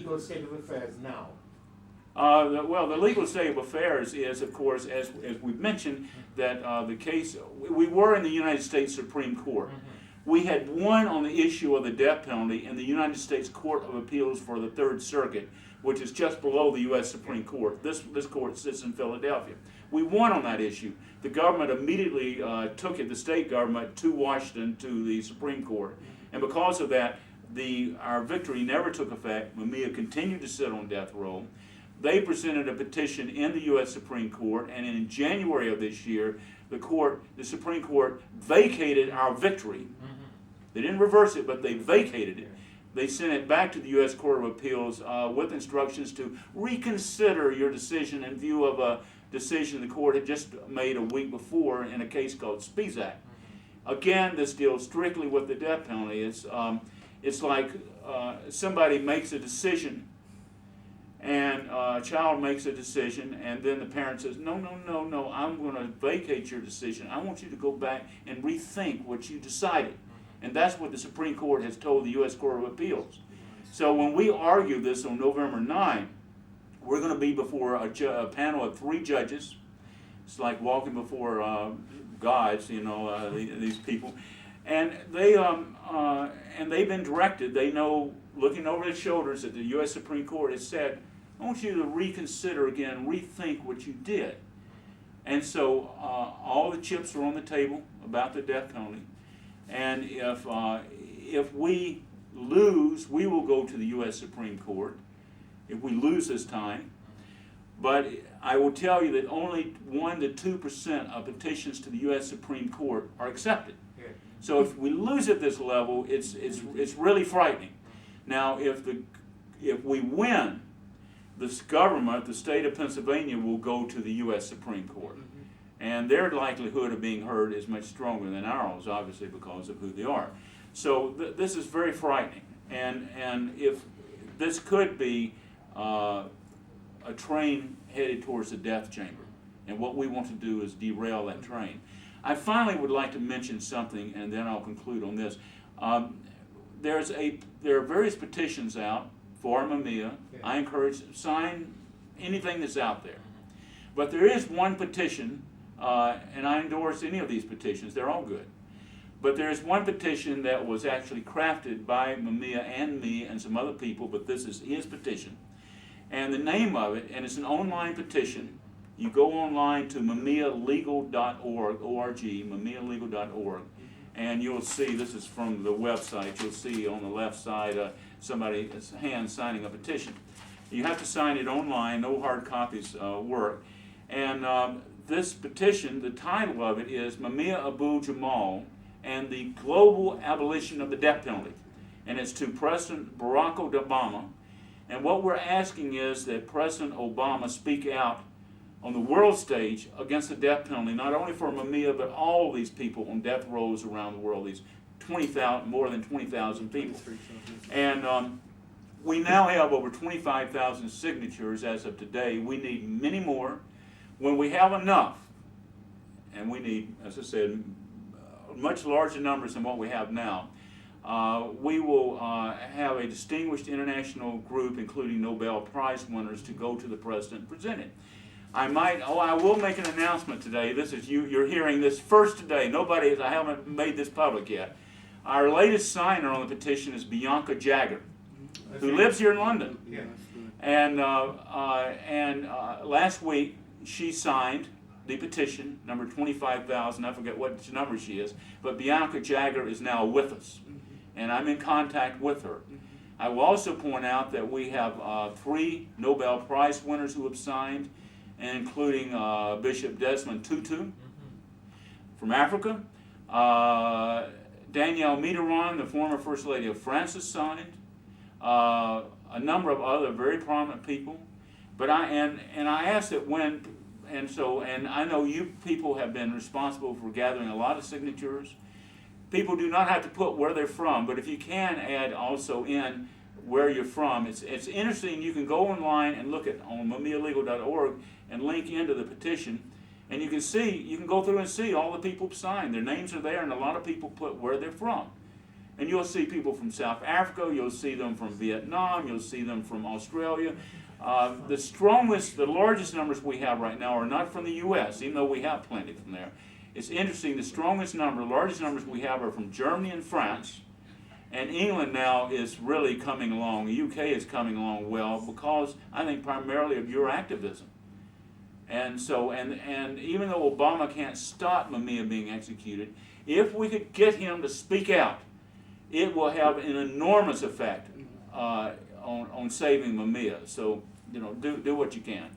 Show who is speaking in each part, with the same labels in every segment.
Speaker 1: legal state of affairs now?
Speaker 2: Well, the legal state of affairs is, of course, as we've mentioned, that the case, we were in the United States Supreme Court. We had won on the issue of the death penalty in the United States Court of Appeals for the Third Circuit, which is just below the U.S. Supreme Court. This court sits in Philadelphia. We won on that issue. The government immediately took it, the state government, to Washington, to the Supreme Court. And because of that, our victory never took effect. Mumia continued to sit on death row. They presented a petition in the U.S. Supreme Court, and in January of this year, the Supreme Court vacated our victory. They didn't reverse it, but they vacated it. They sent it back to the U.S. Court of Appeals with instructions to reconsider your decision in view of a decision the court had just made a week before in a case called Spizak. Again, this deals strictly with the death penalty. It's like somebody makes a decision, and a child makes a decision, and then the parent says, no, I'm going to vacate your decision. I want you to go back and rethink what you decided. And that's what the Supreme Court has told the U.S. Court of Appeals. So when we argue this on November 9, we're going to be before a panel of 3 judges. It's like walking before gods, these people. And they've been directed. They know, looking over their shoulders, that the U.S. Supreme Court has said, I want you to reconsider again, rethink what you did. And so all the chips are on the table about the death penalty. And if we lose, we will go to the U.S. Supreme Court if we lose this time. But I will tell you that only 1 to 2% of petitions to the U.S. Supreme Court are accepted. So if we lose at this level, it's really frightening. Now, if we win, this government, the state of Pennsylvania, will go to the U.S. Supreme Court. And their likelihood of being heard is much stronger than ours, obviously, because of who they are. So this is very frightening. And if this could be a train headed towards the death chamber, and what we want to do is derail that train. I finally would like to mention something, and then I'll conclude on this. There are various petitions out for Mumia. I encourage sign anything that's out there. But there is one petition, and I endorse any of these petitions. They're all good. But there is one petition that was actually crafted by Mumia and me and some other people, but this is his petition. And the name of it, and it's an online petition. You go online to mumialegal.org, mumialegal.org, and you'll see, this is from the website, you'll see on the left side somebody's hand signing a petition. You have to sign it online, no hard copies work. And this petition, the title of it is Mumia Abu-Jamal and the Global Abolition of the Death Penalty. And it's to President Barack Obama. And what we're asking is that President Obama speak out on the world stage against the death penalty, not only for Mumia, but all these people on death rows around the world, these 20,000, more than 20,000 people. And we now have over 25,000 signatures as of today. We need many more. When we have enough, and we need, as I said, much larger numbers than what we have now, we will have a distinguished international group, including Nobel Prize winners, to go to the president and present it. I will make an announcement today. This is you're hearing this first today. I haven't made this public yet. Our latest signer on the petition is Bianca Jagger, who lives here in London. And last week she signed the petition, number 25,000. I forget what number she is, but Bianca Jagger is now with us, and I'm in contact with her. I will also point out that we have 3 Nobel Prize winners who have signed, including Bishop Desmond Tutu from Africa. Danielle Mitterrand, the former First Lady of France, has signed. A number of other very prominent people. But I ask that and I know you people have been responsible for gathering a lot of signatures. People do not have to put where they're from, but if you can add also in where you're from, it's interesting. You can go online and look on mumialegal.org and link into the petition, and you can go through and see all the people signed. Their names are there, and a lot of people put where they're from. And you'll see people from South Africa, you'll see them from Vietnam, you'll see them from Australia. The largest numbers we have right now are not from the U.S., even though we have plenty from there. It's interesting, the largest numbers we have are from Germany and France, and England now is really coming along. The UK is coming along well because, I think, primarily of your activism. And so, and even though Obama can't stop Mumia being executed, if we could get him to speak out, it will have an enormous effect on saving Mumia. So, do what you can.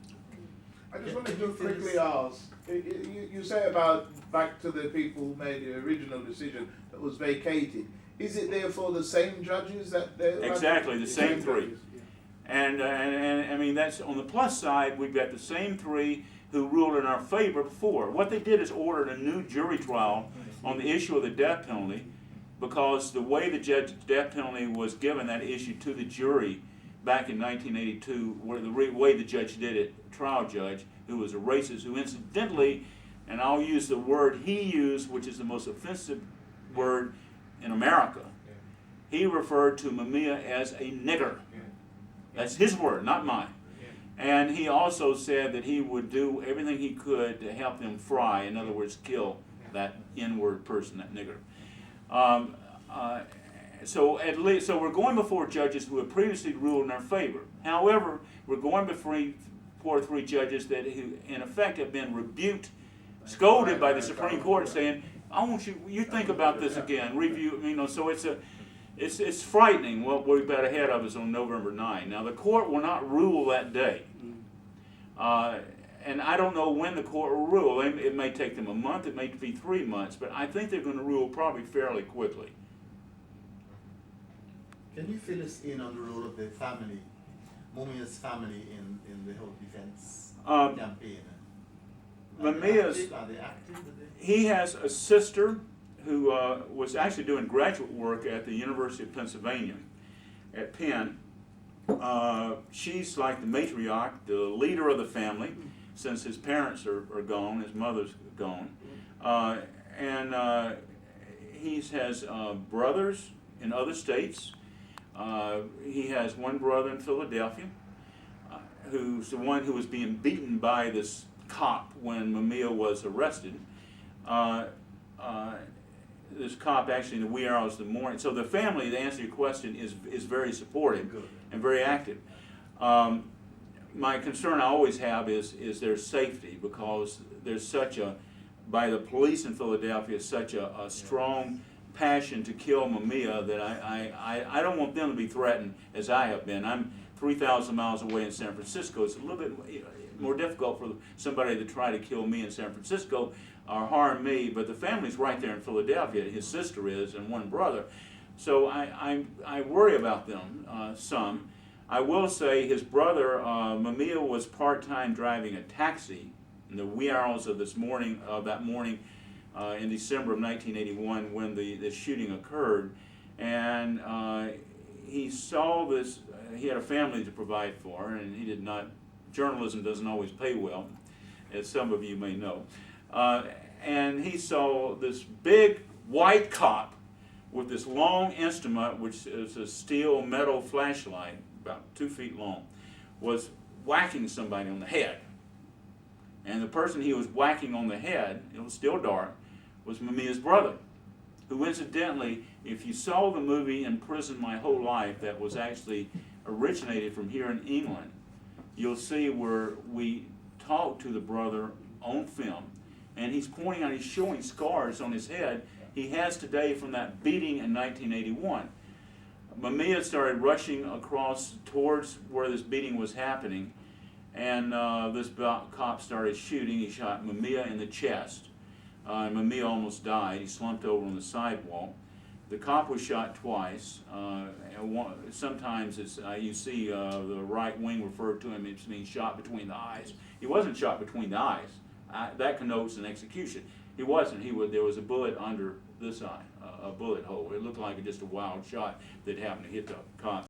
Speaker 1: I just want to quickly ask, you say about back to the people who made the original decision that was vacated. Is it therefore the same judges that they're
Speaker 2: exactly the same three? And I mean, that's on the plus side. We've got the same three who ruled in our favor before. What they did is ordered a new jury trial on the issue of the death penalty, because the way the death penalty was given, that issue to the jury back in 1982, where the way the judge did it, trial judge, who was a racist, who incidentally, and I'll use the word he used, which is the most offensive word in America, he referred to Mumia as a nigger. That's his word, not mine. And he also said that he would do everything he could to help them fry, in other words, kill that N-word person, that nigger. So we're going before judges who have previously ruled in our favor. However, we're going before three judges that who, in effect, have been rebuked, scolded by the Supreme Court, saying, "I want you think about this again, review." So it's frightening what we've got ahead of us on November 9. Now, the court will not rule that day. And I don't know when the court will rule. It may take them a month, it may be 3 months, but I think they're going to rule probably fairly quickly.
Speaker 3: Can you fill us in on the role of the family, Mumia's family, in the whole defense campaign? Are they active?
Speaker 2: He has a sister who was actually doing graduate work at the University of Pennsylvania, at Penn. She's like the matriarch, the leader of the family, since his parents are gone, his mother's gone. He has brothers in other states. He has one brother in Philadelphia, who's the one who was being beaten by this cop when Mumia was arrested. This cop actually in the wee hours of the morning. So the family, to answer your question, is very supportive and very active. My concern I always have is their safety, because there's such by the police in Philadelphia, such a strong passion to kill Mumia that I don't want them to be threatened as I have been. I'm 3,000 miles away in San Francisco. It's a little bit more difficult for somebody to try to kill me in San Francisco or harm me, but the family's right there in Philadelphia. His sister is, and one brother. So I worry about them some. I will say his brother, Mumia, was part-time driving a taxi in the wee hours of that morning in December of 1981 when the shooting occurred. And he saw this, he had a family to provide for, and he did not, journalism doesn't always pay well, as some of you may know. And he saw this big white cop with this long instrument, which is a steel metal flashlight, about 2 feet long, was whacking somebody on the head. And the person he was whacking on the head, it was still dark, was Mumia's brother, who incidentally, if you saw the movie In Prison My Whole Life, that was actually originated from here in England, you'll see where we talked to the brother on film, and he's pointing out, he's showing scars on his head he has today from that beating in 1981. Mumia started rushing across towards where this beating was happening, and this cop started shooting. He shot Mumia in the chest. Mumia almost died. He slumped over on the sidewalk. The cop was shot twice. Sometimes you see the right wing referred to him as being shot between the eyes. He wasn't shot between the eyes. That connotes an execution. He wasn't. There was a bullet under this eye, a bullet hole. It looked like just a wild shot that happened to hit the cop.